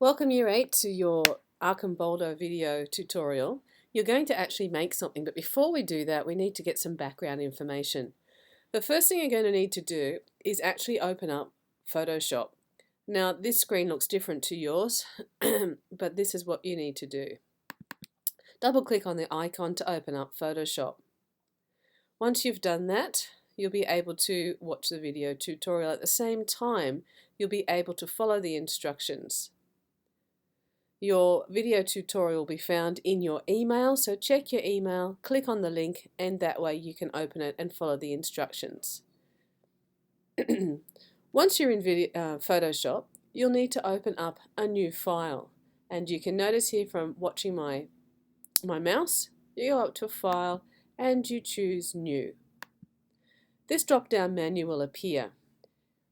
Welcome Year 8 to your Archimboldo video tutorial. You're going to actually make something, but before we do that we need to get some background information. The first thing you're going to need to do is actually open up Photoshop. Now this screen looks different to yours, but this is what you need to do. Double click on the icon to open up Photoshop. Once you've done that, you'll be able to watch the video tutorial. At the same time, you'll be able to follow the instructions. Your video tutorial will be found in your email, so check your email, click on the link, and that way you can open it and follow the instructions. Once you're in Photoshop, you'll need to open up a new file. And you can notice here from watching my mouse, you go up to a file and you choose New. This drop-down menu will appear.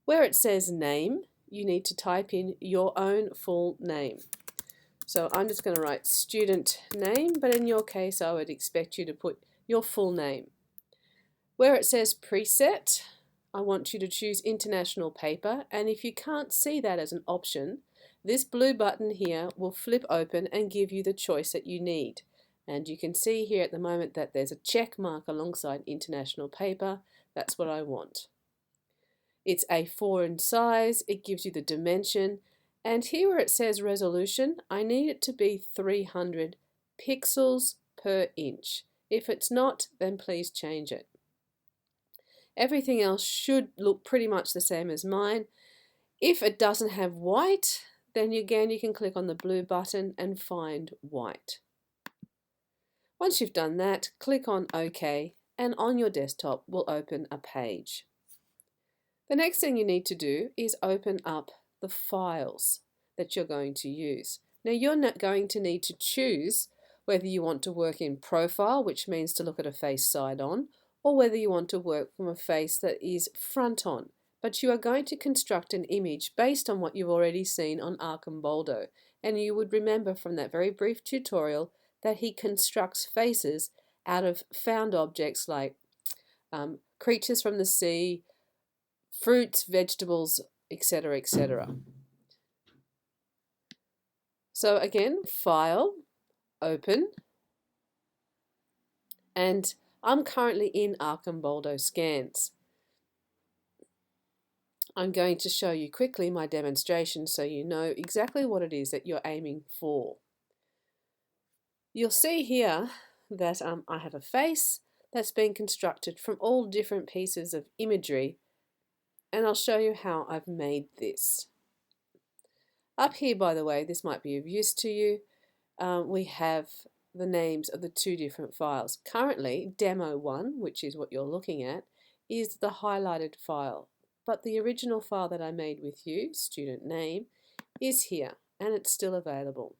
Where it says Name, you need to type in your own full name. So I'm just going to write student name, but in your case I would expect you to put your full name. Where it says preset, I want you to choose international paper, and if you can't see that as an option, this blue button here will flip open and give you the choice that you need. And you can see here at the moment that there's a check mark alongside international paper. That's what I want. It's A4 in size, it gives you the dimension. And here where it says resolution, I need it to be 300 pixels per inch. If it's not, then please change it. Everything else should look pretty much the same as mine. If it doesn't have white, then again you can click on the blue button and find white. Once you've done that, click on OK, and on your desktop will open a page. The next thing you need to do is open up the files that you're going to use. Now you're not going to need to choose whether you want to work in profile, which means to look at a face side on, or whether you want to work from a face that is front on. But you are going to construct an image based on what you've already seen on Archimboldo. And you would remember from that very brief tutorial that he constructs faces out of found objects like creatures from the sea, fruits, vegetables, etc., etc. So again, File, Open, and I'm currently in Archimboldo Scans. I'm going to show you quickly my demonstration so you know exactly what it is that you're aiming for. You'll see here that I have a face that's been constructed from all different pieces of imagery, and I'll show you how I've made this. Up here, by the way, this might be of use to you, we have the names of the two different files. Currently, Demo1, which is what you're looking at, is the highlighted file, but the original file that I made with you, student name, is here, and it's still available.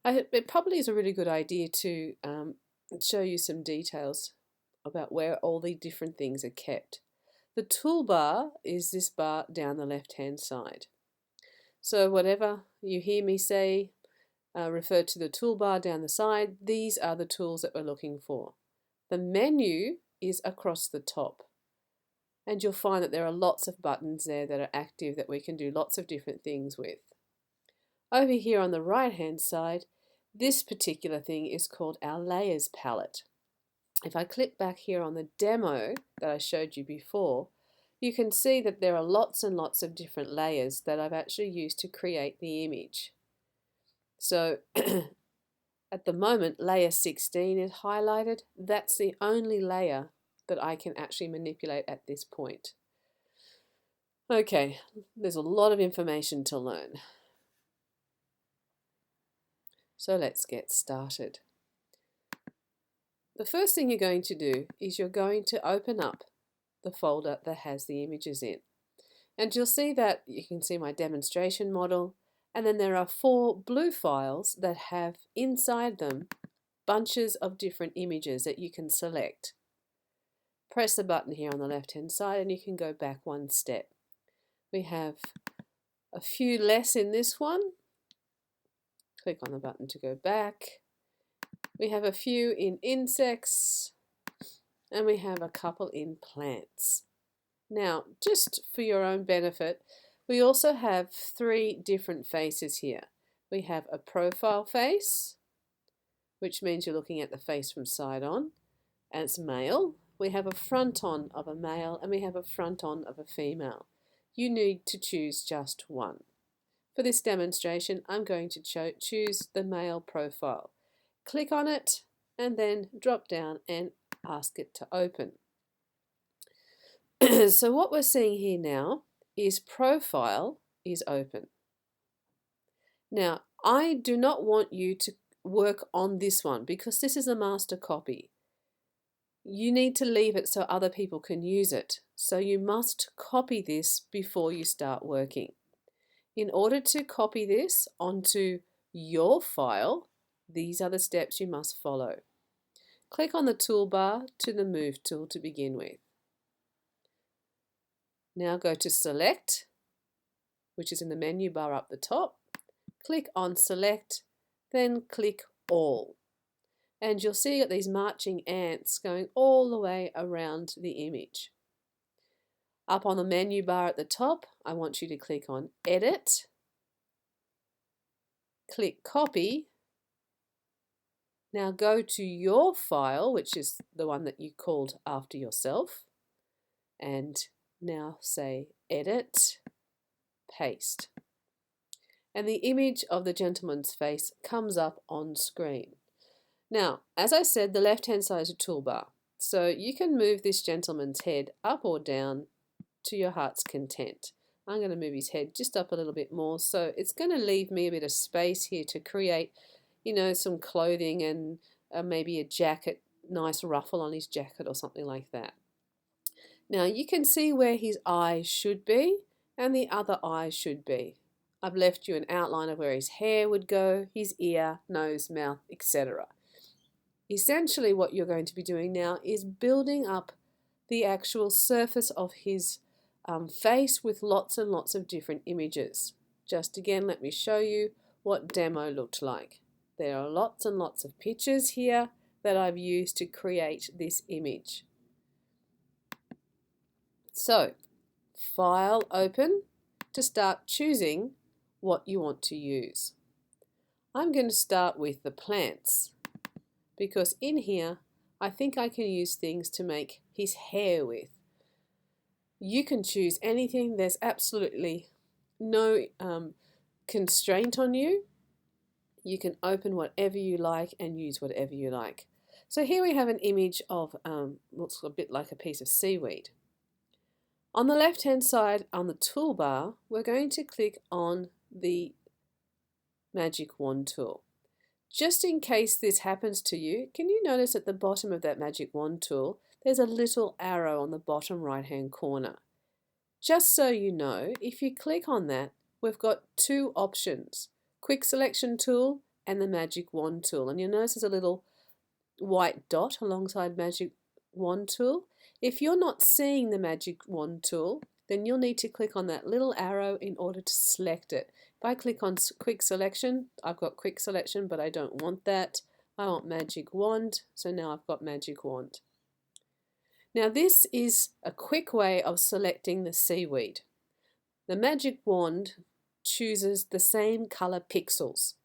It probably is a really good idea to show you some details about where all the different things are kept. The toolbar is this bar down the left-hand side. So whatever you hear me say, refer to the toolbar down the side. These are the tools that we're looking for. The menu is across the top. And you'll find that there are lots of buttons there that are active that we can do lots of different things with. Over here on the right-hand side, this particular thing is called our Layers palette. If I click back here on the demo that I showed you before, you can see that there are lots and lots of different layers that I've actually used to create the image. So at the moment, layer 16 is highlighted. That's the only layer that I can actually manipulate at this point. Okay, there's a lot of information to learn. So let's get started. The first thing you're going to do is you're going to open up the folder that has the images in. And you'll see that you can see my demonstration model, and then there are 4 blue files that have inside them bunches of different images that you can select. Press the button here on the left hand side and you can go back one step. We have a few less in this one. Click on the button to go back. We have a few in insects, and we have a couple in plants. Now, just for your own benefit, We also have three different faces here. We have a profile face, which means you're looking at the face from side on, and it's male. We have a front on of a male, and we have a front on of a female. You need to choose just one. For this demonstration, I'm going to choose the male profile. Click on it and then drop down and ask it to open. So what we're seeing here now is profile is open. Now, I do not want you to work on this one because this is a master copy. You need to leave it so other people can use it. So you must copy this before you start working. In order to copy this onto your file, these are the steps you must follow. Click on the toolbar to the Move tool to begin with. Now go to Select, which is in the menu bar up the top. Click on Select, then click All. And you'll see that these marching ants going all the way around the image. Up on the menu bar at the top, I want you to click on Edit, click Copy. Now go to your file, which is the one that you called after yourself, and now say Edit, Paste. And the image of the gentleman's face comes up on screen. Now, as I said, the left-hand side is a toolbar, so you can move this gentleman's head up or down to your heart's content. I'm going to move his head just up a little bit more, so it's going to leave me a bit of space here to create, you know, some clothing and maybe a jacket, nice ruffle on his jacket or something like that. Now you can see where his eyes should be and the other eye should be. I've left you an outline of where his hair would go, his ear, nose, mouth, etc. Essentially what you're going to be doing now is building up the actual surface of his face with lots and lots of different images. Just again, let me show you what demo looked like. There are lots and lots of pictures here that I've used to create this image. So, File, Open, to start choosing what you want to use. I'm going to start with the plants because in here I think I can use things to make his hair with. You can choose anything. There's absolutely no constraint on you. You can open whatever you like and use whatever you like. So here we have an image of looks a bit like a piece of seaweed. On the left hand side on the toolbar, we're going to click on the magic wand tool. Just in case this happens to you, can you notice at the bottom of that magic wand tool there's a little arrow on the bottom right hand corner? Just so you know, if you click on that, we've got two options, Quick Selection tool and the magic wand tool. And you'll notice there's a little white dot alongside magic wand tool. If you're not seeing the magic wand tool, then you'll need to click on that little arrow in order to select it. If I click on Quick Selection, I've got Quick Selection, but I don't want that. I want Magic Wand, so now I've got Magic Wand. Now this is a quick way of selecting the seaweed. The Magic Wand chooses the same color pixels.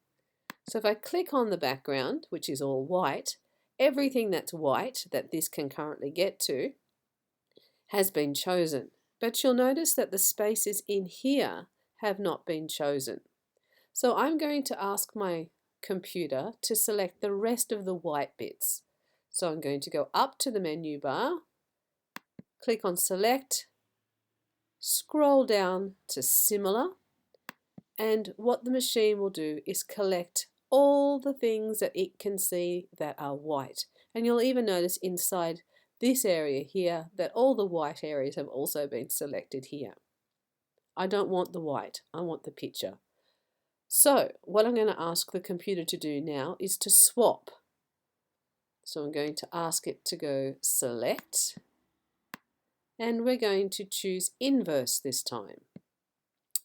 So if I click on the background, which is all white, everything that's white that this can currently get to has been chosen. But you'll notice that the spaces in here have not been chosen. So I'm going to ask my computer to select the rest of the white bits. So I'm going to go up to the menu bar, click on Select, scroll down to Similar, and what the machine will do is collect all the things that it can see that are white. And you'll even notice inside this area here that all the white areas have also been selected here. I don't want the white, I want the picture. So what I'm going to ask the computer to do now is to swap. So I'm going to ask it to go Select, and we're going to choose Inverse this time.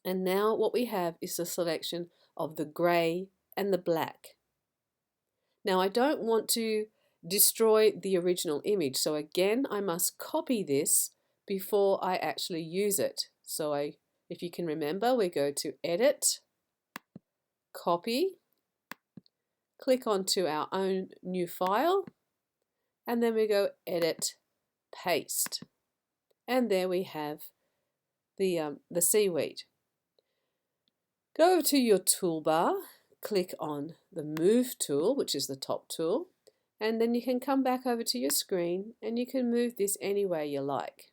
And now what we have is a selection of the grey and the black. Now I don't want to destroy the original image, so again I must copy this before I actually use it. So I If you can remember, we go to Edit, Copy, click onto our own new file, and then we go Edit, Paste. And there we have the seaweed. Go over to your toolbar, click on the Move tool, which is the top tool, and then you can come back over to your screen and you can move this any way you like.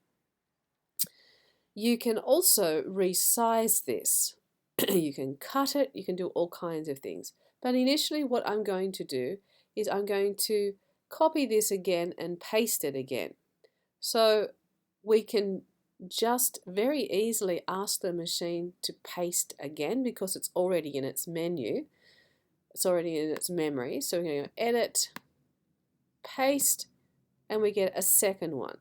You can also resize this. You can cut it, you can do all kinds of things. But initially what I'm going to do is I'm going to copy this again and paste it again. So we can just very easily ask the machine to paste again because it's already in its menu. It's already in its memory. So we're going to Edit, Paste, and we get a second one.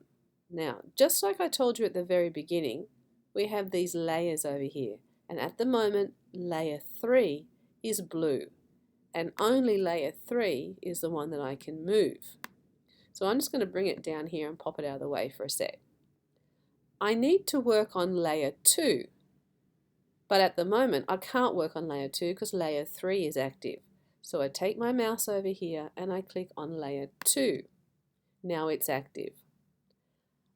Now, just like I told you at the very beginning, we have these layers over here. And at the moment, layer 3 is blue. And only layer 3 is the one that I can move. So I'm just going to bring it down here and pop it out of the way for a sec. I need to work on layer 2. But at the moment, I can't work on layer 2 because layer 3 is active. So I take my mouse over here and I click on layer 2. Now it's active.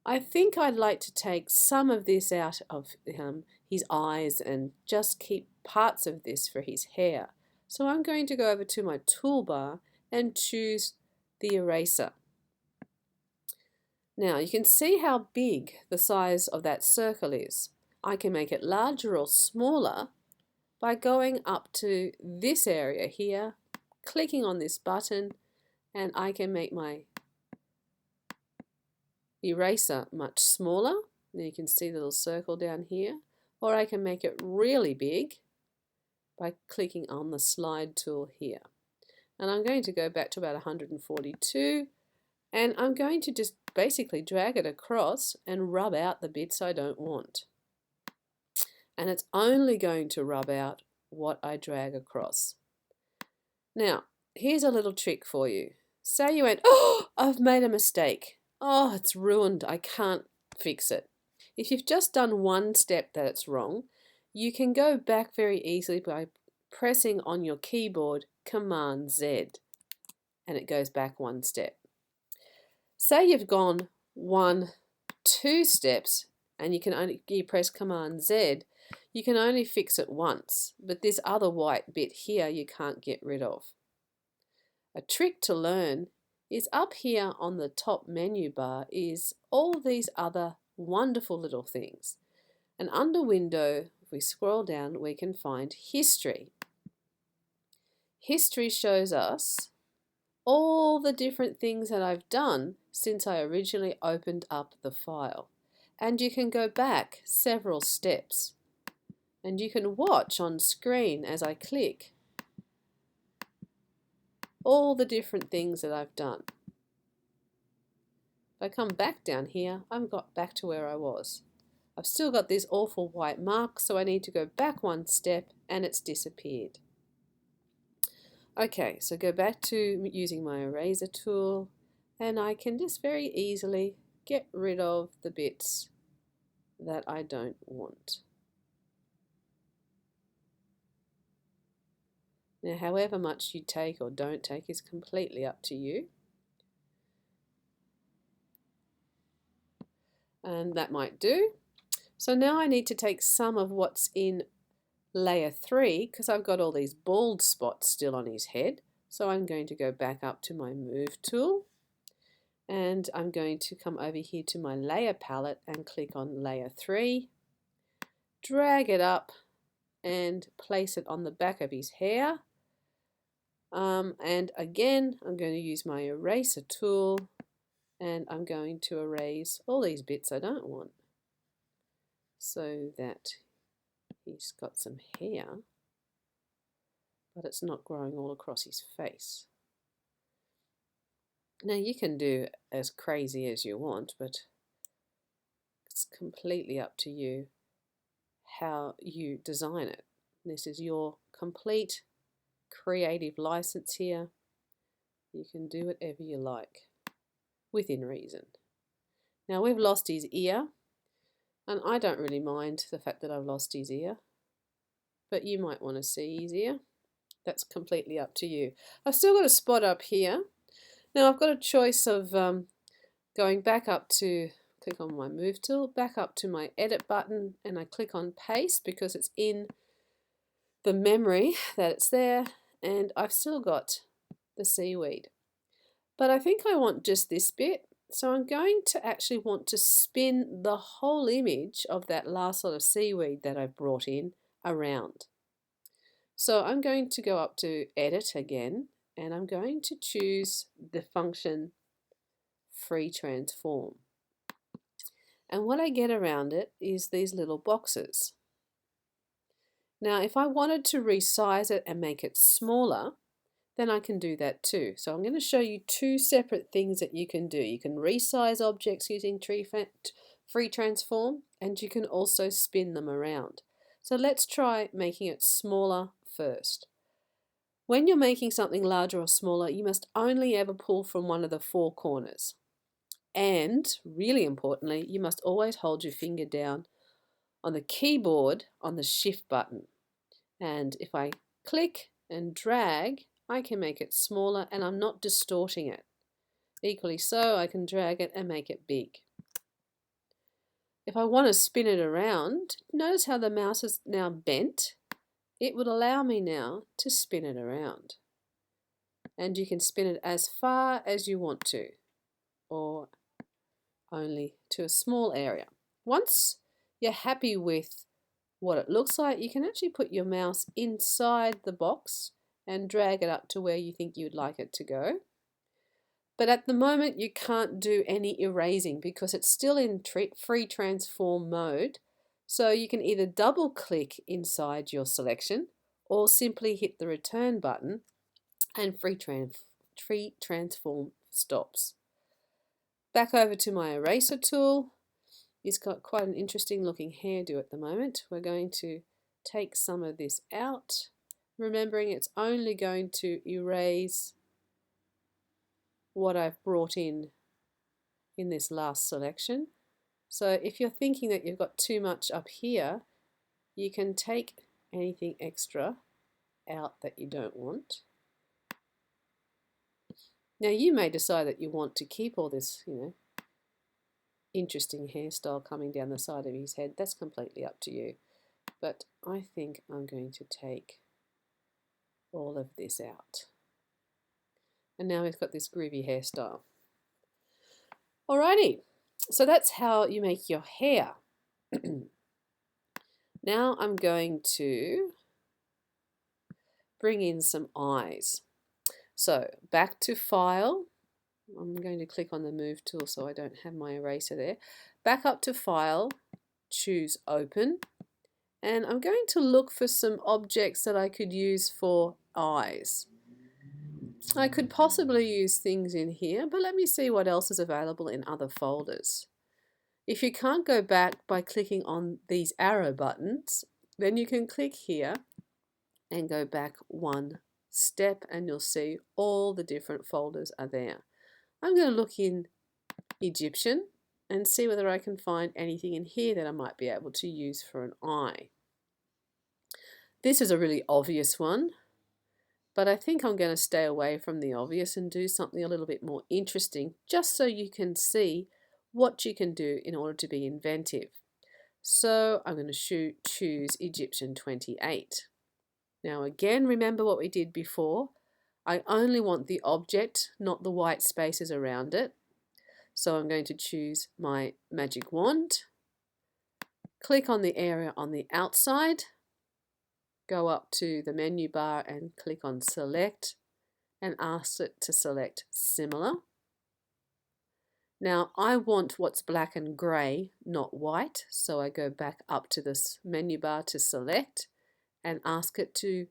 I think I'd like to take some of this out of his eyes and just keep parts of this for his hair. So I'm going to go over to my toolbar and choose the eraser. Now you can see how big the size of that circle is. I can make it larger or smaller by going up to this area here, clicking on this button, and I can make my eraser much smaller. Now you can see the little circle down here, or I can make it really big by clicking on the slide tool here. And I'm going to go back to about 142, and I'm going to just basically drag it across and rub out the bits I don't want. And it's only going to rub out what I drag across. Now, here's a little trick for you. Say you went, oh, I've made a mistake. Oh, it's ruined. I can't fix it. If you've just done one step that it's wrong, you can go back very easily by pressing on your keyboard Command Z, and it goes back one step. Say you've gone 2 steps and you press Command Z, you can only fix it once, but this other white bit here you can't get rid of. A trick to learn is up here on the top menu bar is all these other wonderful little things. And under Window, if we scroll down, we can find History. History shows us all the different things that I've done since I originally opened up the file. And you can go back several steps. And you can watch on screen as I click all the different things that I've done. If I come back down here, I've got back to where I was. I've still got this awful white mark, so I need to go back one step and it's disappeared. Okay, so go back to using my eraser tool and I can just very easily get rid of the bits that I don't want. Now, however much you take or don't take is completely up to you. And that might do. So now I need to take some of what's in layer 3 because I've got all these bald spots still on his head. So I'm going to go back up to my Move tool and I'm going to come over here to my layer palette and click on layer 3, drag it up and place it on the back of his hair. And again, I'm going to use my eraser tool and I'm going to erase all these bits I don't want so that he's got some hair, but it's not growing all across his face. Now you can do as crazy as you want, but it's completely up to you how you design it. This is your complete creative license here. You can do whatever you like within reason. Now we've lost his ear, And I don't really mind the fact that I've lost his ear, but you might want to see his ear. That's completely up to you. I've still got a spot up here. Now I've got a choice of going back up to, click on my move tool, back up to my edit button, and I click on paste because it's in the memory that it's there, and I've still got the seaweed. But I think I want just this bit, so I'm going to actually want to spin the whole image of that last lot of seaweed that I've brought in around. So I'm going to go up to edit again, and I'm going to choose the function free transform. And what I get around it is these little boxes. Now if I wanted to resize it and make it smaller, then I can do that too. So I'm going to show you two separate things that you can do. You can resize objects using free transform, and you can also spin them around. So let's try making it smaller first. When you're making something larger or smaller, you must only ever pull from one of the four corners. And really importantly, you must always hold your finger down on the keyboard on the shift button. And if I click and drag, I can make it smaller and I'm not distorting it. Equally so, I can drag it and make it big. If I want to spin it around, notice how the mouse is now bent. It would allow me now to spin it around. And you can spin it as far as you want to, or only to a small area. Once you're happy with what it looks like, you can actually put your mouse inside the box and drag it up to where you think you'd like it to go. But at the moment you can't do any erasing because it's still in free transform mode. So you can either double click inside your selection or simply hit the return button and free transform stops. Back over to my eraser tool. It's got quite an interesting looking hairdo at the moment. We're going to take some of this out, remembering it's only going to erase what I've brought in this last selection. So if you're thinking that you've got too much up here, you can take anything extra out that you don't want. Now you may decide that you want to keep all this, interesting hairstyle coming down the side of his head. That's completely up to you. But I think I'm going to take all of this out. And now we've got this groovy hairstyle. Alrighty, so that's how you make your hair. Now I'm going to bring in some eyes. So back to File. I'm going to click on the Move tool so I don't have my eraser there. Back up to File, choose Open, and I'm going to look for some objects that I could use for eyes. I could possibly use things in here, but let me see what else is available in other folders. If you can't go back by clicking on these arrow buttons, then you can click here and go back one step and you'll see all the different folders are there. I'm going to look in Egyptian and see whether I can find anything in here that I might be able to use for an eye. This is a really obvious one, but I think I'm going to stay away from the obvious and do something a little bit more interesting, just so you can see what you can do in order to be inventive. So I'm going to choose Egyptian 28. Now again, remember what we did before. I only want the object, not the white spaces around it. So I'm going to choose my magic wand, click on the area on the outside, go up to the menu bar and click on Select and ask it to select Similar. Now I want what's black and grey, not white, so I go back up to this menu bar to Select and ask it to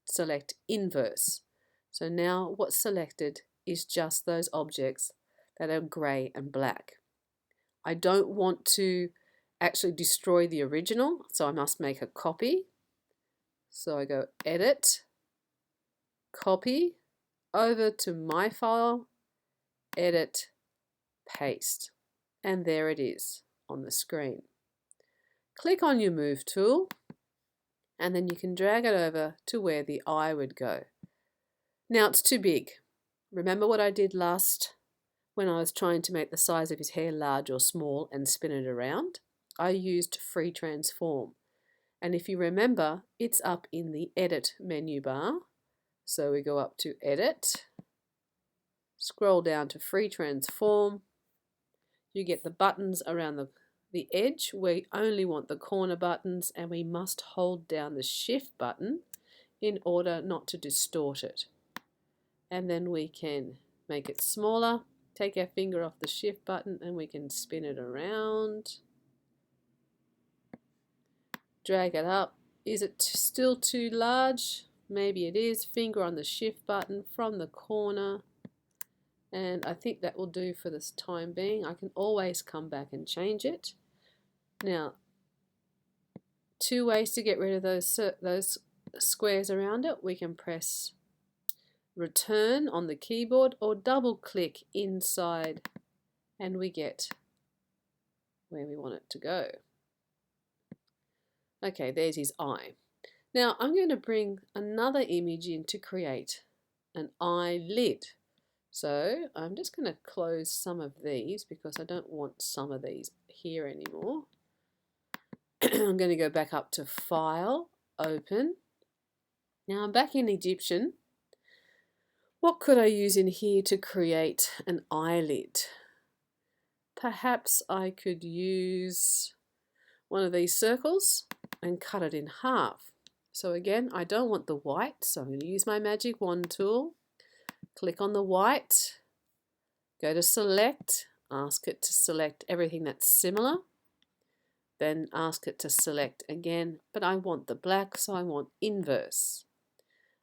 select Inverse. So now what's selected is just those objects that are grey and black. I don't want to actually destroy the original, so I must make a copy. So I go Edit, Copy, over to My File, Edit, Paste. And there it is on the screen. Click on your Move tool, and then you can drag it over to where the eye would go. Now it's too big. Remember what I did last when I was trying to make the size of his hair large or small and spin it around? I used Free Transform. And if you remember, it's up in the Edit menu bar. So we go up to Edit, scroll down to Free Transform. You get the buttons around the edge. We only want the corner buttons, and we must hold down the Shift button in order not to distort it. And then we can make it smaller, take our finger off the Shift button, and we can spin it around. Drag it up. Is it still too large? Maybe it is. Finger on the Shift button from the corner. And I think that will do for this time being. I can always come back and change it. Now, two ways to get rid of those squares around it. We can press Return on the keyboard or double click inside, and we get where we want it to go. Okay, there's his eye. Now I'm going to bring another image in to create an eyelid. So I'm just going to close some of these because I don't want some of these here anymore. I'm going to go back up to File, Open. Now I'm back in Egyptian. What could I use in here to create an eyelid? Perhaps I could use one of these circles and cut it in half. So again, I don't want the white, so I'm going to use my magic wand tool. Click on the white, go to Select, ask it to select everything that's similar, then ask it to select again, but I want the black, so I want inverse.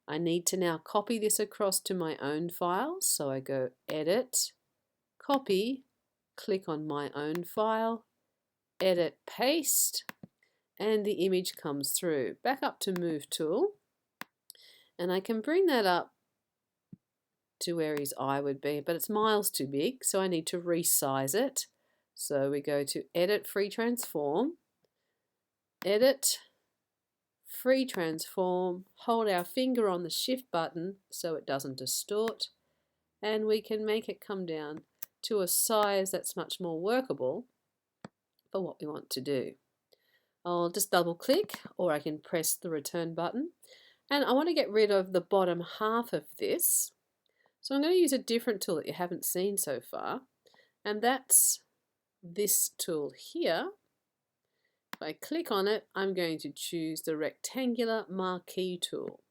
I need to now copy this across to my own file, so I go Edit, Copy, click on my own file, Edit, Paste, and the image comes through. Back up to Move tool, and I can bring that up to where his eye would be, but it's miles too big, so I need to resize it. So we go to Edit, Free Transform, Edit, Free Transform, hold our finger on the Shift button so it doesn't distort, and we can make it come down to a size that's much more workable for what we want to do. I'll just double click, or I can press the Return button, and I want to get rid of the bottom half of this. So I'm going to use a different tool that you haven't seen so far, and that's this tool here. If I click on it, I'm going to choose the rectangular Marquee tool,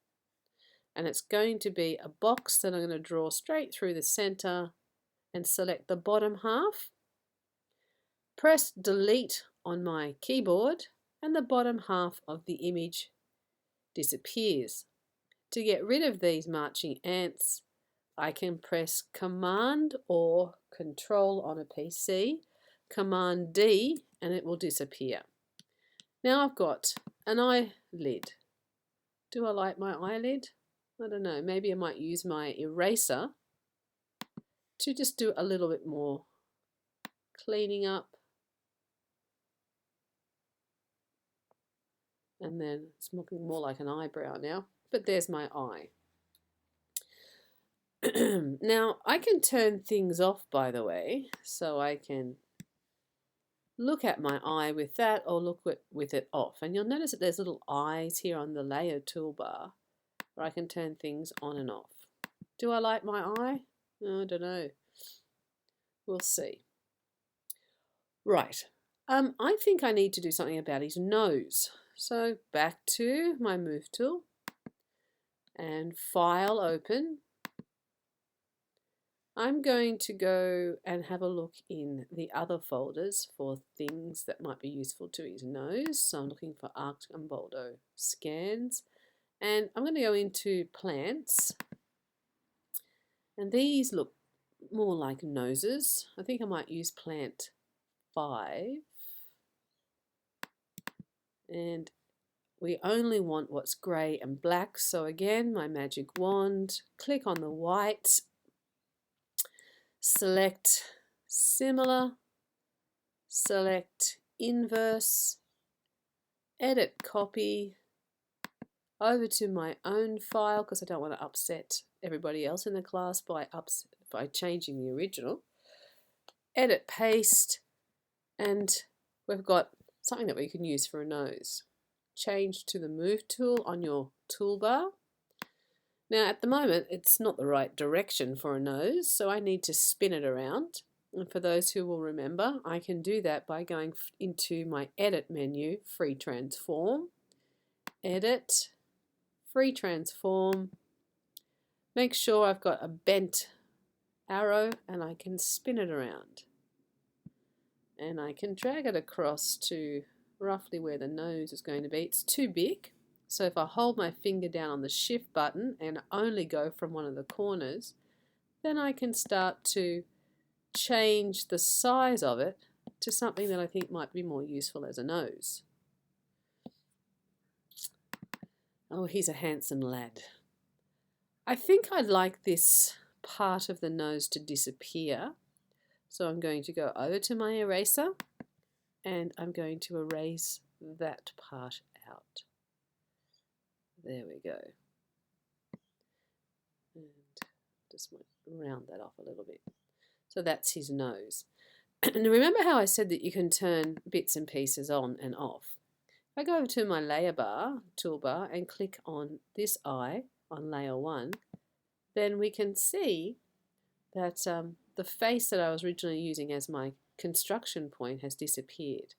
and it's going to be a box that I'm going to draw straight through the center and select the bottom half. Press Delete on my keyboard, and the bottom half of the image disappears. To get rid of these marching ants, I can press Command or Control on a PC, Command D, and it will disappear. Now I've got an eyelid. Do I like my eyelid? I don't know, maybe I might use my eraser to just do a little bit more cleaning up. And then it's looking more like an eyebrow now, but there's my eye. Now I can turn things off, by the way, so I can look at my eye with that or look with it off. And you'll notice that there's little eyes here on the layer toolbar where I can turn things on and off. Do I like my eye? I don't know. We'll see. Right. I think I need to do something about his nose. So back to my Move tool and File, Open. I'm going to go and have a look in the other folders for things that might be useful to his nose. So I'm looking for Archimboldo scans, and I'm going to go into plants, and these look more like noses. I think I might use plant 5, and we only want what's grey and black. So again, my magic wand, click on the white, select similar, select inverse, edit copy over to my own file because I don't want to upset everybody else in the class by changing the original. Edit paste, and we've got something that we can use for a nose. Change to the move tool on your toolbar. Now at the moment it's not the right direction for a nose, so I need to spin it around. And for those who will remember, I can do that by going into my edit menu, free transform, edit, free transform, make sure I've got a bent arrow and I can spin it around. And I can drag it across to roughly where the nose is going to be. It's too big, so if I hold my finger down on the shift button and only go from one of the corners, then I can start to change the size of it to something that I think might be more useful as a nose. Oh, he's a handsome lad. I think I'd like this part of the nose to disappear. So I'm going to go over to my eraser and I'm going to erase that part out. There we go. And just round that off a little bit. So that's his nose. And remember how I said that you can turn bits and pieces on and off? If I go over to my layer bar, toolbar, and click on this eye on layer 1, then we can see that the face that I was originally using as my construction point has disappeared.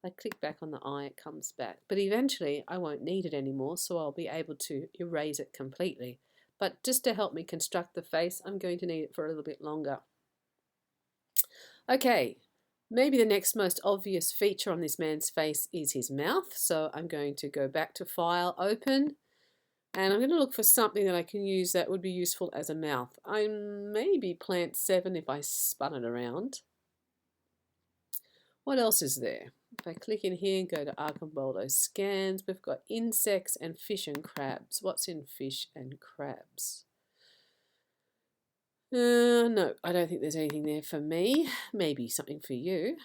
I click back on the eye, it comes back. But eventually I won't need it anymore, so I'll be able to erase it completely. But just to help me construct the face, I'm going to need it for a little bit longer. Okay, maybe the next most obvious feature on this man's face is his mouth. So I'm going to go back to File, Open, and I'm going to look for something that I can use that would be useful as a mouth. I maybe Plant 7 if I spun it around. What else is there? If I click in here and go to Archimboldo Scans, we've got insects and fish and crabs. What's in fish and crabs? No, I don't think there's anything there for me. Maybe something for you.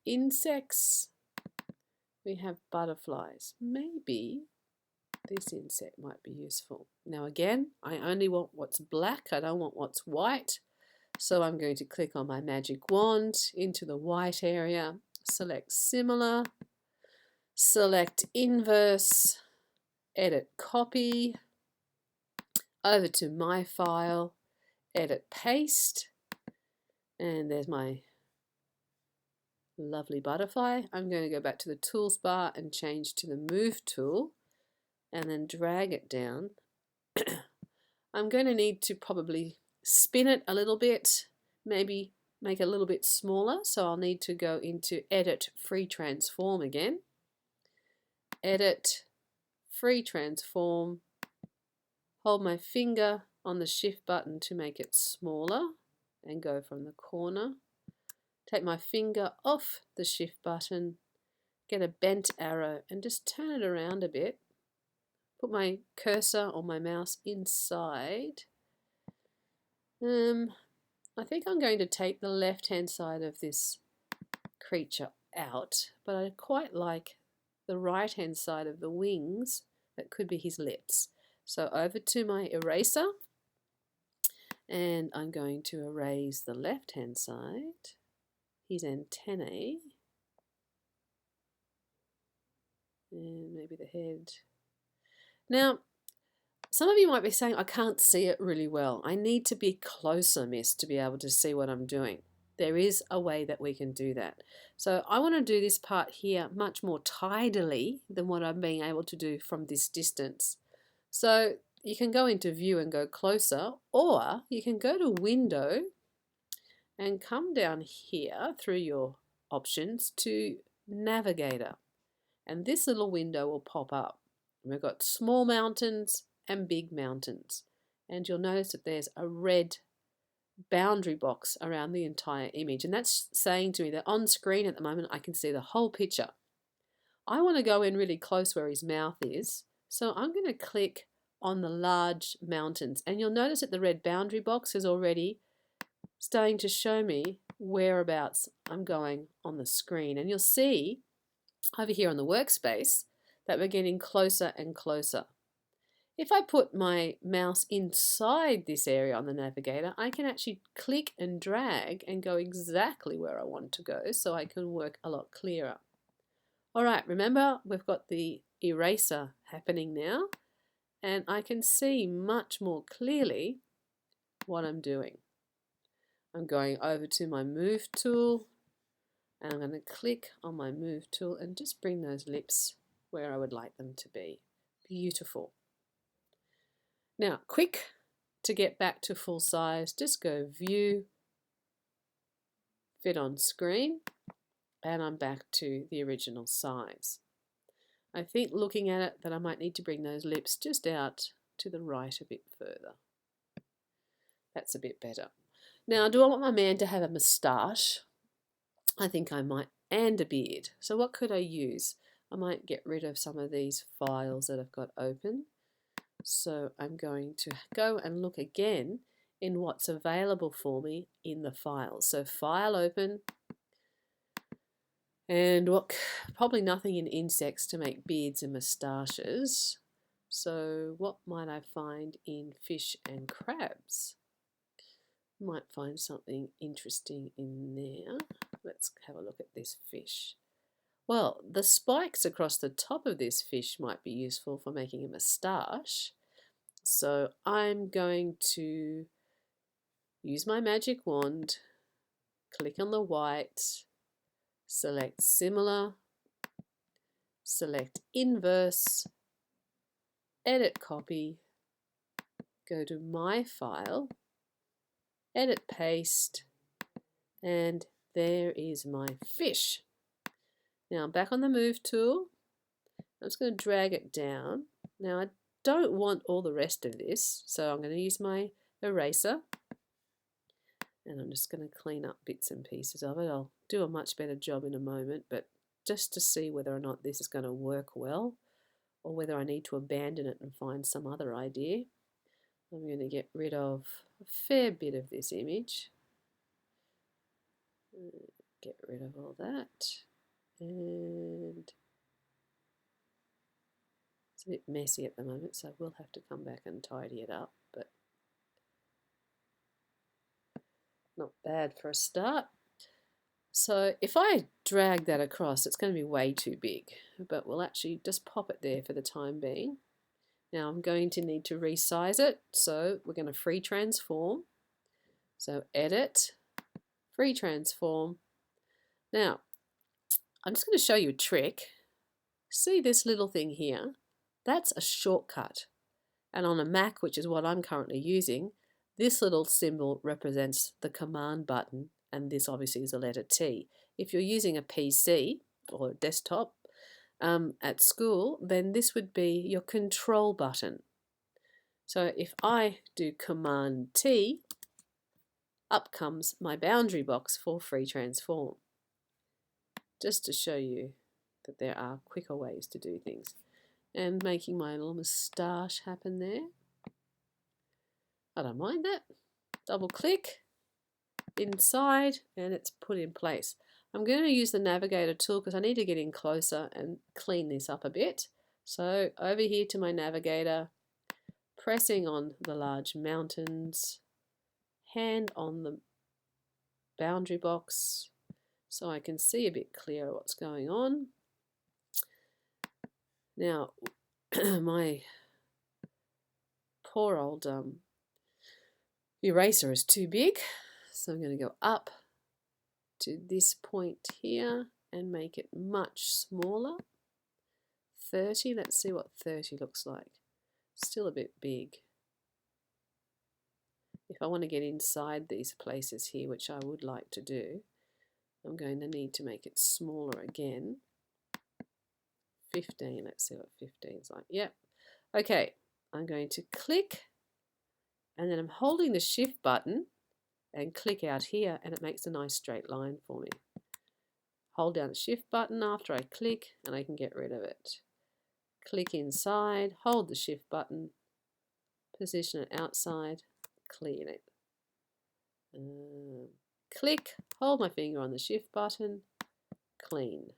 Insects. We have butterflies. Maybe this insect might be useful. Now again, I only want what's black. I don't want what's white. So I'm going to click on my magic wand into the white area. Select Similar. Select Inverse. Edit Copy. Over to My File. Edit Paste, and there's my lovely butterfly. I'm going to go back to the Tools bar and change to the Move tool and then drag it down. I'm going to need to probably spin it a little bit, maybe make it a little bit smaller, so I'll need to go into Edit, Free Transform again. Edit, Free Transform, hold my finger on the shift button to make it smaller and go from the corner. Take my finger off the shift button, get a bent arrow and just turn it around a bit. Put my cursor or my mouse inside. I think I'm going to take the left hand side of this creature out, but I quite like the right hand side of the wings. That could be his lips. So over to my eraser, and I'm going to erase the left hand side, his antennae, and maybe the head. Now, some of you might be saying, I can't see it really well. I need to be closer, miss, to be able to see what I'm doing. There is a way that we can do that. So I want to do this part here much more tidily than what I'm being able to do from this distance. So you can go into View and go closer, or you can go to Window and come down here through your options to Navigator. And this little window will pop up. We've got small mountains and big mountains. And you'll notice that there's a red boundary box around the entire image. And that's saying to me that on screen at the moment I can see the whole picture. I want to go in really close where his mouth is. So I'm going to click on the large mountains. And you'll notice that the red boundary box is already starting to show me whereabouts I'm going on the screen. And you'll see over here on the workspace that we're getting closer and closer. If I put my mouse inside this area on the navigator, I can actually click and drag and go exactly where I want to go, so I can work a lot clearer. All right, remember we've got the eraser happening now, and I can see much more clearly what I'm doing. I'm going over to my Move tool, and I'm going to click on my Move tool and just bring those lips where I would like them to be. Beautiful. Now, quick to get back to full size, just go View, Fit on Screen, and I'm back to the original size. I think looking at it that I might need to bring those lips just out to the right a bit further. That's a bit better. Now, do I want my man to have a moustache? I think I might, and a beard. So what could I use? I might get rid of some of these files that I've got open. So I'm going to go and look again in what's available for me in the files. So File Open, and probably nothing in insects to make beards and moustaches. So what might I find in fish and crabs? Might find something interesting in there. Let's have a look at this fish. Well, the spikes across the top of this fish might be useful for making a moustache. So I'm going to use my magic wand, click on the white, select Similar, select Inverse, Edit Copy, go to My File, Edit Paste, and there is my fish. Now I'm back on the Move tool. I'm just going to drag it down. Now I don't want all the rest of this, so I'm going to use my eraser, and I'm just going to clean up bits and pieces of it. I'll do a much better job in a moment, but just to see whether or not this is going to work well, or whether I need to abandon it and find some other idea. I'm going to get rid of a fair bit of this image. Get rid of all that, and it's a bit messy at the moment, so I will have to come back and tidy it up, but not bad for a start. So if I drag that across, it's going to be way too big, but we'll actually just pop it there for the time being. Now I'm going to need to resize it, so we're going to free transform. So Edit, Free Transform. Now I'm just going to show you a trick. See this little thing here? That's a shortcut. And on a Mac, which is what I'm currently using, this little symbol represents the command button, and this obviously is a letter T. If you're using a PC or a desktop at school, then this would be your control button. So if I do Command T, up comes my boundary box for Free Transform. Just to show you that there are quicker ways to do things. And making my little moustache happen there. I don't mind that. Double click inside, and it's put in place. I'm going to use the Navigator tool because I need to get in closer and clean this up a bit. So over here to my Navigator, pressing on the large mountains, hand on the boundary box so I can see a bit clearer what's going on. Now, my poor old eraser is too big, so I'm going to go up to this point here and make it much smaller. 30, let's see what 30 looks like. Still a bit big. If I want to get inside these places here, which I would like to do, I'm going to need to make it smaller again. 15, let's see what 15 is like. Yep. Okay, I'm going to click, and then I'm holding the Shift button and click out here, and it makes a nice straight line for me. Hold down the Shift button after I click, and I can get rid of it. Click inside, hold the Shift button, position it outside, clean it. Click, hold my finger on the Shift button, clean.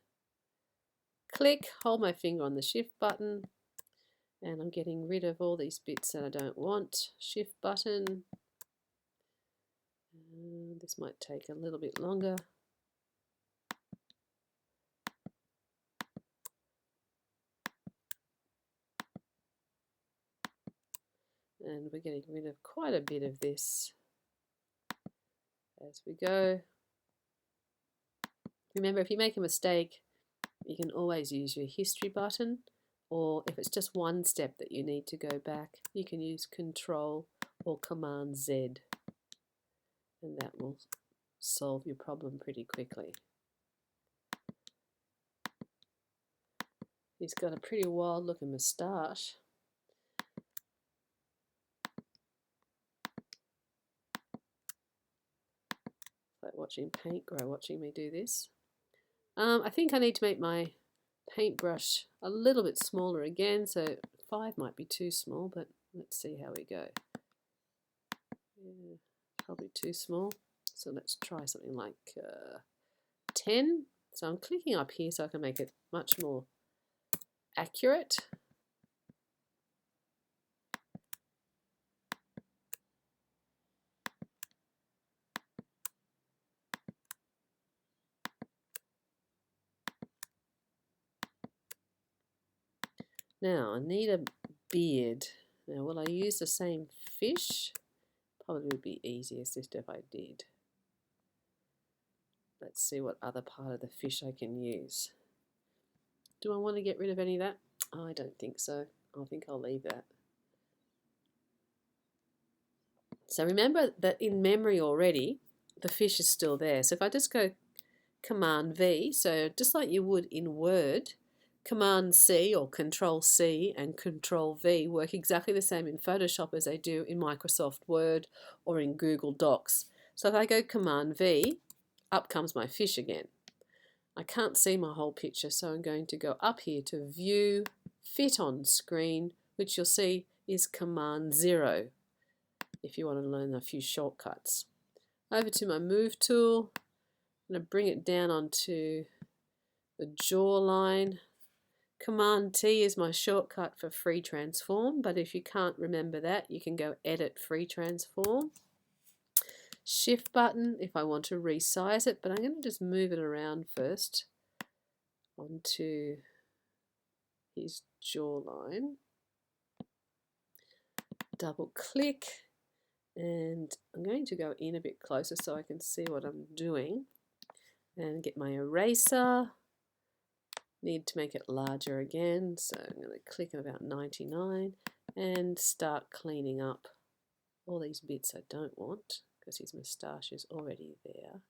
click, hold my finger on the shift button, and I'm getting rid of all these bits that I don't want. Shift button. This might take a little bit longer. And we're getting rid of quite a bit of this as we go. Remember, if you make a mistake, you can always use your history button, or if it's just one step that you need to go back, you can use Control or Command Z, and that will solve your problem pretty quickly. He's got a pretty wild looking moustache. Like watching paint grow, watching me do this. I think I need to make my paintbrush a little bit smaller again, so 5 might be too small, but let's see how we go. Yeah, probably too small, so let's try something like 10. So I'm clicking up here so I can make it much more accurate. Now I need a beard. Now will I use the same fish? Probably would be easiest if I did. Let's see what other part of the fish I can use. Do I want to get rid of any of that? I don't think so. I think I'll leave that. So remember that in memory already, the fish is still there. So if I just go Command V, so just like you would in Word, Command C or Control C and Control V work exactly the same in Photoshop as they do in Microsoft Word or in Google Docs. So if I go Command V, up comes my fish again. I can't see my whole picture, so I'm going to go up here to View, Fit on Screen, which you'll see is Command 0 if you want to learn a few shortcuts. Over to my Move tool, I'm going to bring it down onto the jawline. Command T is my shortcut for Free Transform, but if you can't remember that, you can go Edit Free Transform. Shift button if I want to resize it, but I'm going to just move it around first onto his jawline. Double click, and I'm going to go in a bit closer so I can see what I'm doing, and get my eraser. Need to make it larger again, so I'm going to click at about 99 and start cleaning up all these bits I don't want because his moustache is already there.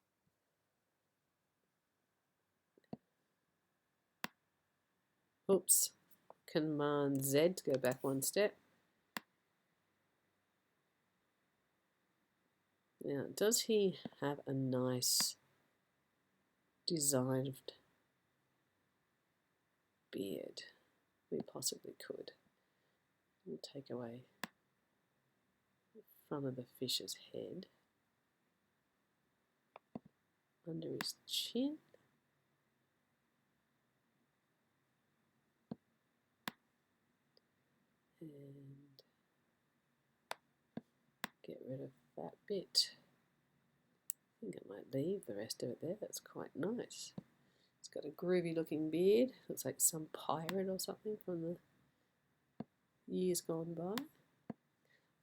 Oops, Command Z to go back one step. Now, does he have a nice designed beard? We possibly could. We'll take away the front of the fish's head, under his chin, and get rid of that bit. I think I might leave the rest of it there. That's quite nice. It's got a groovy looking beard. Looks like some pirate or something from the years gone by.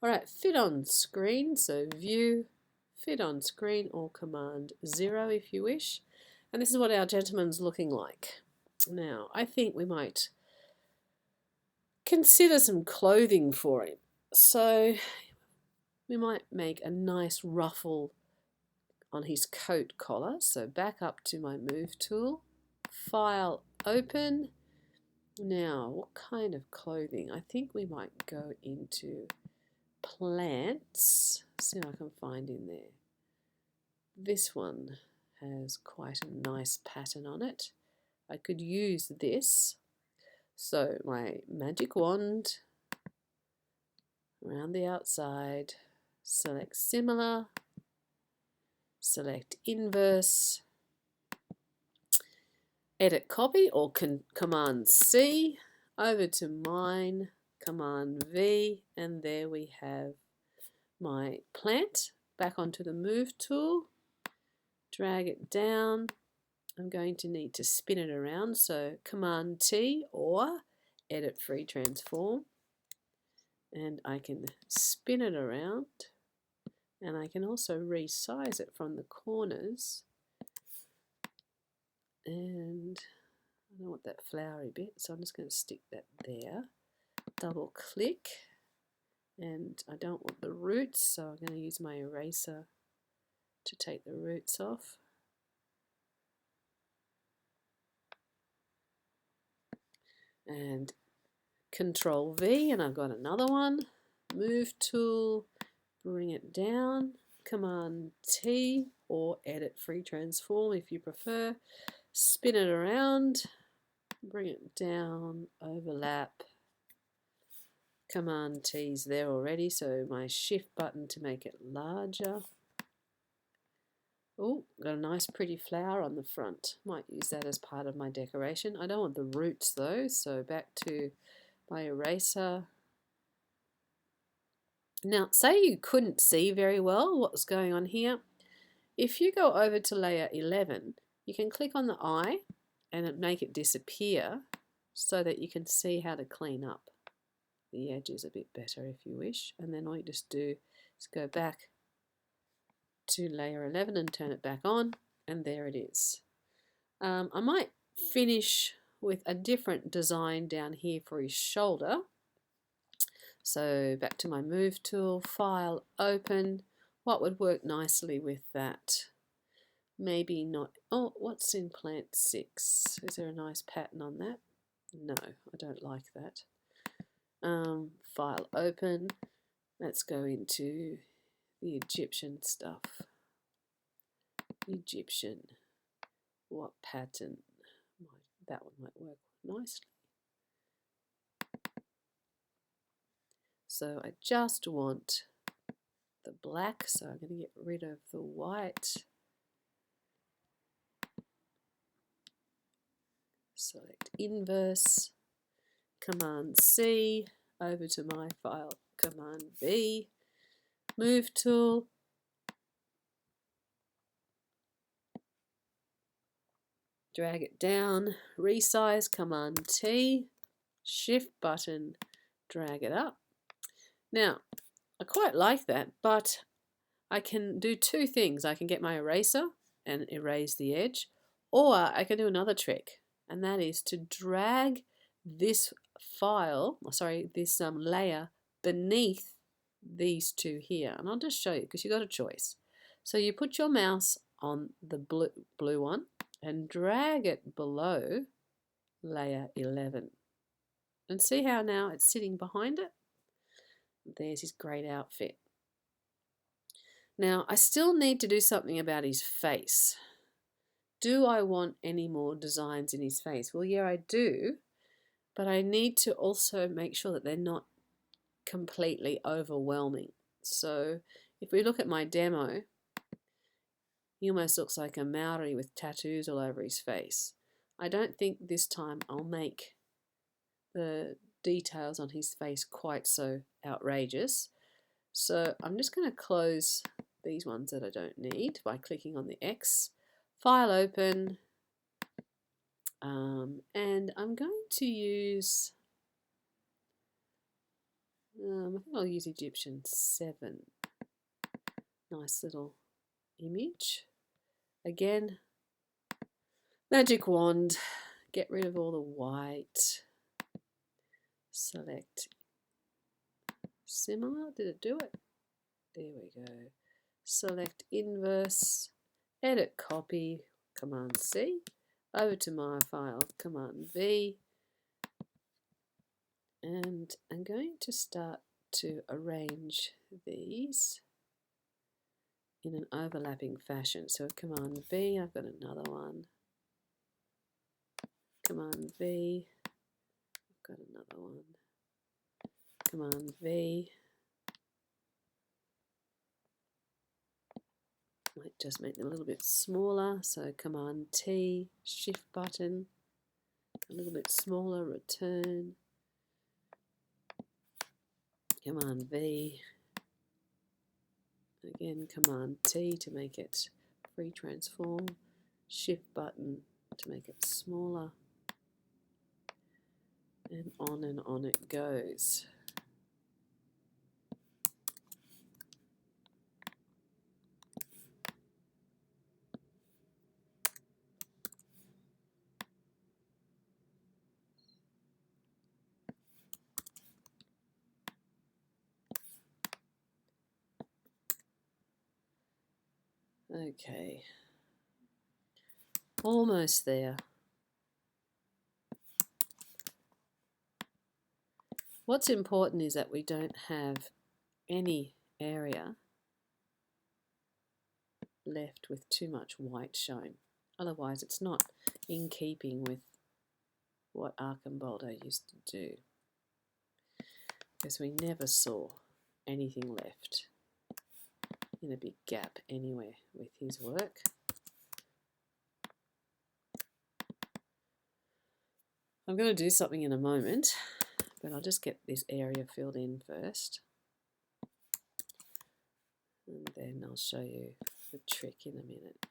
Alright, fit on screen, so View, Fit on Screen, or Command 0 if you wish. And this is what our gentleman's looking like. Now, I think we might consider some clothing for him. So we might make a nice ruffle on his coat collar. So back up to my Move tool, File, Open. Now, what kind of clothing? I think we might go into plants. See what I can find in there. This one has quite a nice pattern on it. I could use this. So my magic wand around the outside, select similar, select inverse, edit copy, or Command C, over to mine, Command V, and there we have my plant. Back onto the Move tool, drag it down. I'm going to need to spin it around, so Command T or Edit Free Transform, and I can spin it around, and I can also resize it from the corners, and I don't want that flowery bit, so I'm just going to stick that there. Double click, and I don't want the roots, so I'm going to use my eraser to take the roots off. And Control V, and I've got another one. Move tool, bring it down. Command T or Edit Free Transform if you prefer. Spin it around, bring it down, overlap. Command T's there already, so my Shift button to make it larger. Oh, got a nice pretty flower on the front. Might use that as part of my decoration. I don't want the roots though, so back to my eraser. Now, say you couldn't see very well what was going on here. If you go over to layer 11, you can click on the eye and make it disappear so that you can see how to clean up the edges a bit better if you wish. And then all you just do is go back to layer 11 and turn it back on, and there it is. I might finish with a different design down here for his shoulder. So back to my Move tool, File, Open. What would work nicely with that? Maybe not. Oh, what's in plant 6? Is there a nice pattern on that? No, I don't like that. File, Open. Let's go into the Egyptian stuff. Egyptian. What pattern? That one might work nicely. So I just want the black, so I'm going to get rid of the white. Select Inverse, Command C, over to my file, Command V, Move tool, drag it down, resize, Command T, Shift button, drag it up. Now, I quite like that, but I can do two things. I can get my eraser and erase the edge, or I can do another trick, and that is to drag this file, this layer beneath these two here. And I'll just show you because you've got a choice. So you put your mouse on the blue one and drag it below layer 11. And see how now it's sitting behind it? There's his great outfit. Now, I still need to do something about his face. Do I want any more designs in his face? Well, yeah, I do, but I need to also make sure that they're not completely overwhelming. So if we look at my demo, he almost looks like a Maori with tattoos all over his face. I don't think this time I'll make the details on his face quite so outrageous. So I'm just going to close these ones that I don't need by clicking on the X, File, Open, and I'm going to use, I think I'll use Egyptian 7. Nice little image. Again, magic wand, get rid of all the white, select similar, did it do it? There we go. Select Inverse, edit copy, Command C, over to my file, Command V, and I'm going to start to arrange these in an overlapping fashion. So Command V, I've got another one, Command V, I've got another one, Command V. Might just make them a little bit smaller. So Command T, Shift button, a little bit smaller, return. Command V, again Command T to make it free transform, Shift button to make it smaller, and on it goes. Okay, almost there. What's important is that we don't have any area left with too much white shown. Otherwise it's not in keeping with what Archimboldo used to do, because we never saw anything left in a big gap anywhere with his work. I'm going to do something in a moment, but I'll just get this area filled in first, and then I'll show you the trick in a minute.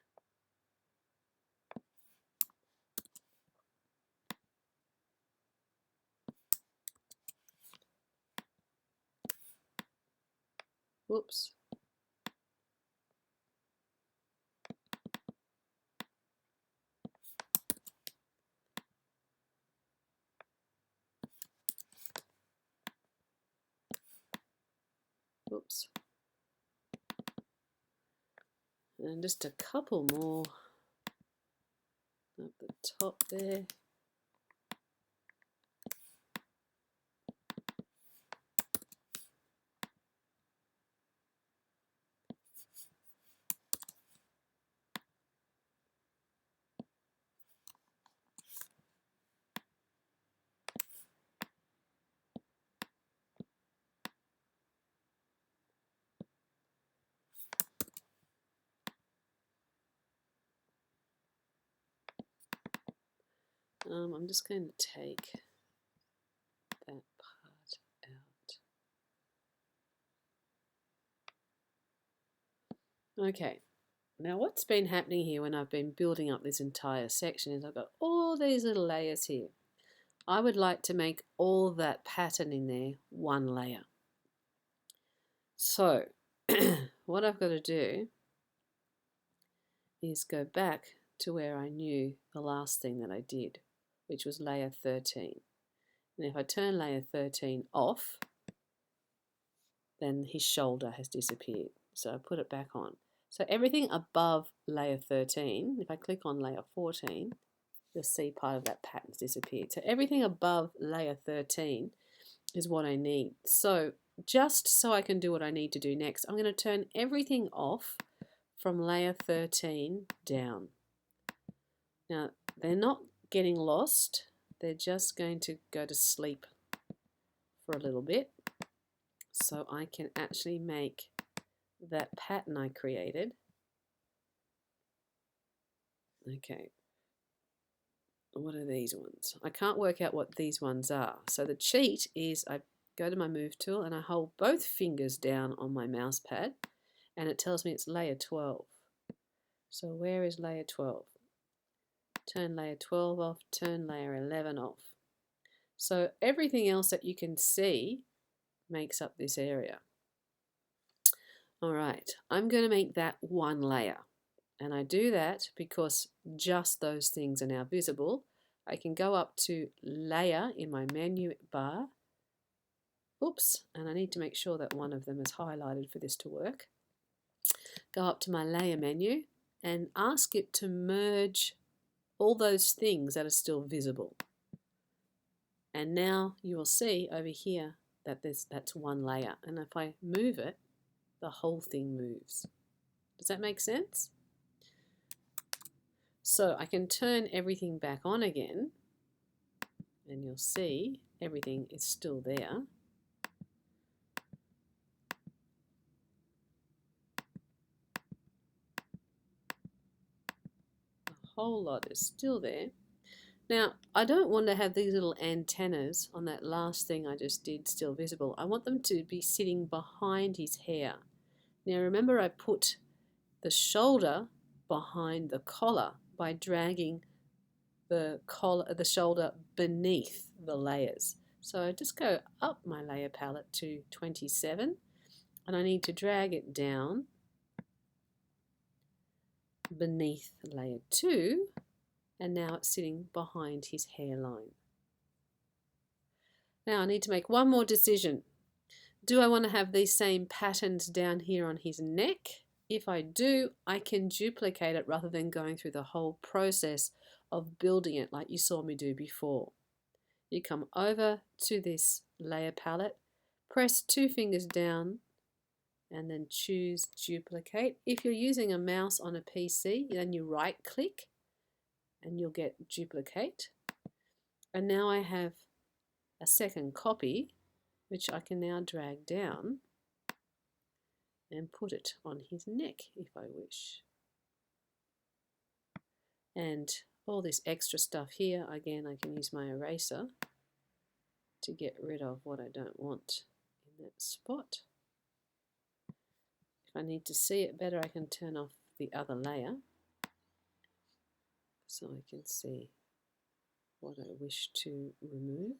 Whoops. Whoops. And just a couple more up the top there. I'm just going to take that part out. Okay, now what's been happening here when I've been building up this entire section is I've got all these little layers here. I would like to make all that pattern in there one layer. So what I've got to do is go back to where I knew the last thing that I did, which was layer 13. And if I turn layer 13 off, then his shoulder has disappeared. So I put it back on. So everything above layer 13, if I click on layer 14, you'll see part of that pattern's disappeared. So everything above layer 13 is what I need. So just so I can do what I need to do next, I'm going to turn everything off from layer 13 down. Now, they're not getting lost. They're just going to go to sleep for a little bit, so I can actually make that pattern I created. Okay, what are these ones? I can't work out what these ones are. So the cheat is I go to my move tool and I hold both fingers down on my mouse pad and it tells me it's layer 12. So where is layer 12? Turn layer 12 off, turn layer 11 off. So everything else that you can see makes up this area. All right, I'm going to make that one layer. And I do that because just those things are now visible. I can go up to layer in my menu bar. Oops, and I need to make sure that one of them is highlighted for this to work. Go up to my layer menu and ask it to merge all those things that are still visible. And now you will see over here that that's one layer. And if I move it, the whole thing moves. Does that make sense? So I can turn everything back on again and you'll see everything is still there. whole lot is still there. Now, I don't want to have these little antennas on that last thing I just did still visible. I want them to be sitting behind his hair. Now remember, I put the shoulder behind the collar by dragging the shoulder beneath the layers. So I just go up my layer palette to 27 and I need to drag it down beneath layer 2, and now it's sitting behind his hairline. Now I need to make one more decision. Do I want to have these same patterns down here on his neck? If I do, I can duplicate it rather than going through the whole process of building it like you saw me do before. You come over to this layer palette, press 2 fingers down, and then choose duplicate. If you're using a mouse on a PC, then you right click and you'll get duplicate. And now I have a second copy, which I can now drag down and put it on his neck if I wish. And all this extra stuff here, again, I can use my eraser to get rid of what I don't want in that spot. If I need to see it better, I can turn off the other layer so I can see what I wish to remove.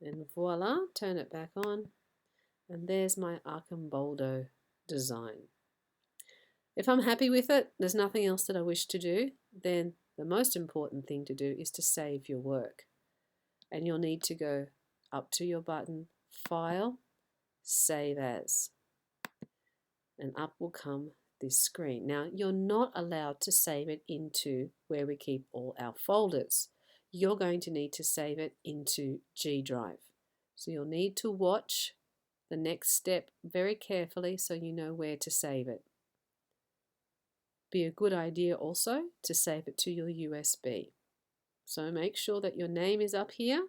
And voila, turn it back on, and there's my Archimboldo design. If I'm happy with it, there's nothing else that I wish to do, then the most important thing to do is to save your work. And you'll need to go up to your button, File, Save As, and up will come this screen. Now, you're not allowed to save it into where we keep all our folders. You're going to need to save it into G Drive. So you'll need to watch the next step very carefully so you know where to save it. Be a good idea also to save it to your USB. So make sure that your name is up here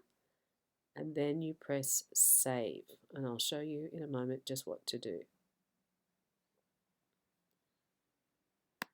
and then you press save, and I'll show you in a moment just what to do.